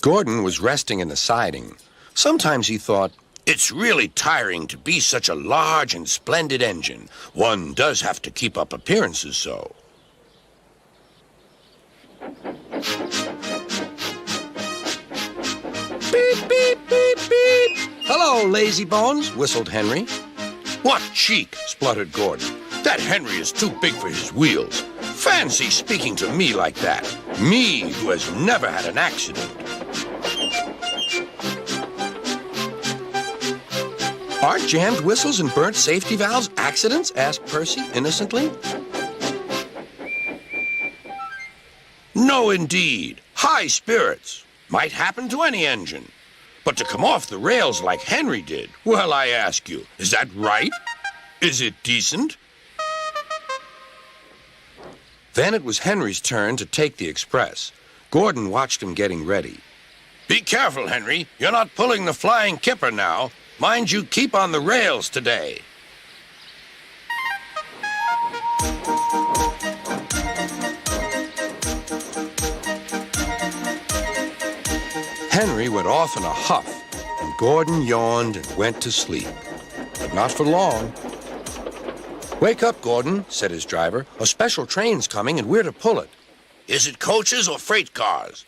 Gordon was resting in the siding. Sometimes he thought, it's really tiring to be such a large and splendid engine. One does have to keep up appearances so. Beep, beep, beep, beep. Hello, lazy bones, whistled Henry. What cheek, spluttered Gordon. That Henry is too big for his wheels. Fancy speaking to me like that. Me, who has never had an accident. Aren't jammed whistles and burnt safety valves accidents? Asked Percy innocently. No, indeed. High spirits. Might happen to any engine. But to come off the rails like Henry did, well, I ask you, is that right? Is it decent? Then it was Henry's turn to take the express. Gordon watched him getting ready. Be careful, Henry. You're not pulling the flying kipper now. Mind you keep on the rails today. Henry went off in a huff, and Gordon yawned and went to sleep. But not for long. Wake up, Gordon, said his driver. A special train's coming, and we're to pull it. Is it coaches or freight cars?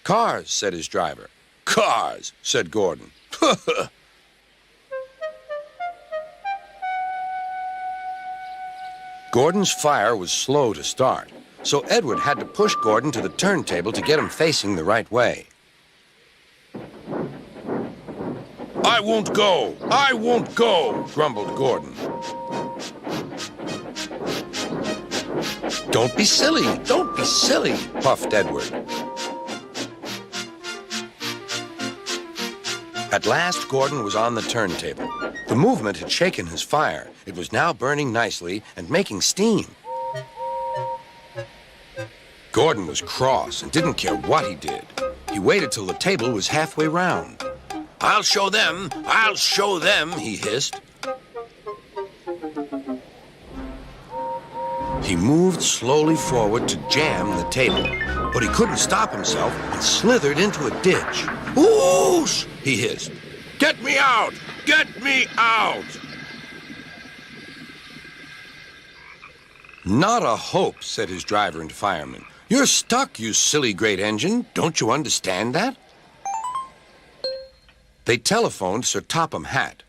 Cars, said his driver. Cars, said Gordon. Gordon's fire was slow to start, so Edward had to push Gordon to the turntable to get him facing the right way. I won't go! I won't go! Grumbled Gordon. Don't be silly! Don't be silly! Puffed Edward. At last, Gordon was on the turntable. The movement had shaken his fire. It was now burning nicely and making steam. Gordon was cross and didn't care what he did. He waited till the table was halfway round. I'll show them, he hissed. He moved slowly forward to jam the table, but he couldn't stop himself and slithered into a ditch. Whoosh! He hissed. Get me out! Get me out! Not a hope, said his driver and fireman. You're stuck, you silly great engine. Don't you understand that? They telephoned Sir Topham Hatt.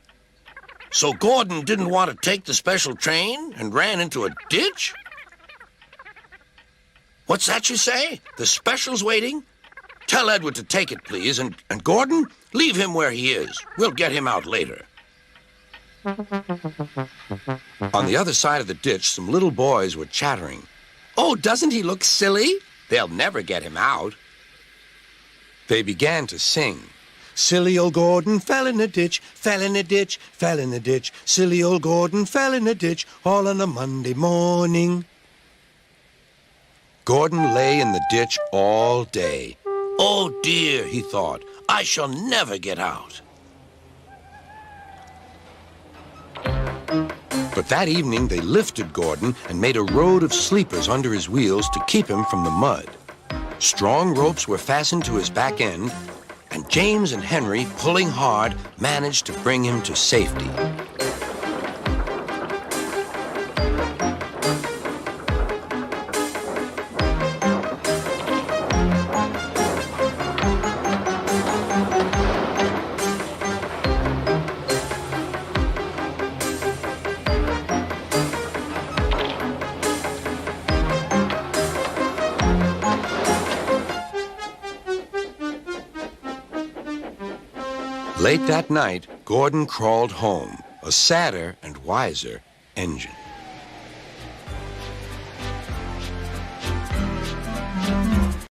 So Gordon didn't want to take the special train and ran into a ditch? What's that you say? The special's waiting? Tell Edward to take it, please, and Gordon, leave him where he is. We'll get him out later. On the other side of the ditch, some little boys were chattering. Oh, doesn't he look silly? They'll never get him out. They began to sing. Silly old Gordon fell in a ditch, fell in a ditch, fell in a ditch. Silly old Gordon fell in a ditch, all on a Monday morning. Gordon lay in the ditch all day. Oh dear, he thought, I shall never get out. But that evening they lifted Gordon and made a road of sleepers under his wheels to keep him from the mud. Strong ropes were fastened to his back end, and James and Henry, pulling hard, managed to bring him to safety. Late that night, Gordon crawled home, a sadder and wiser engine.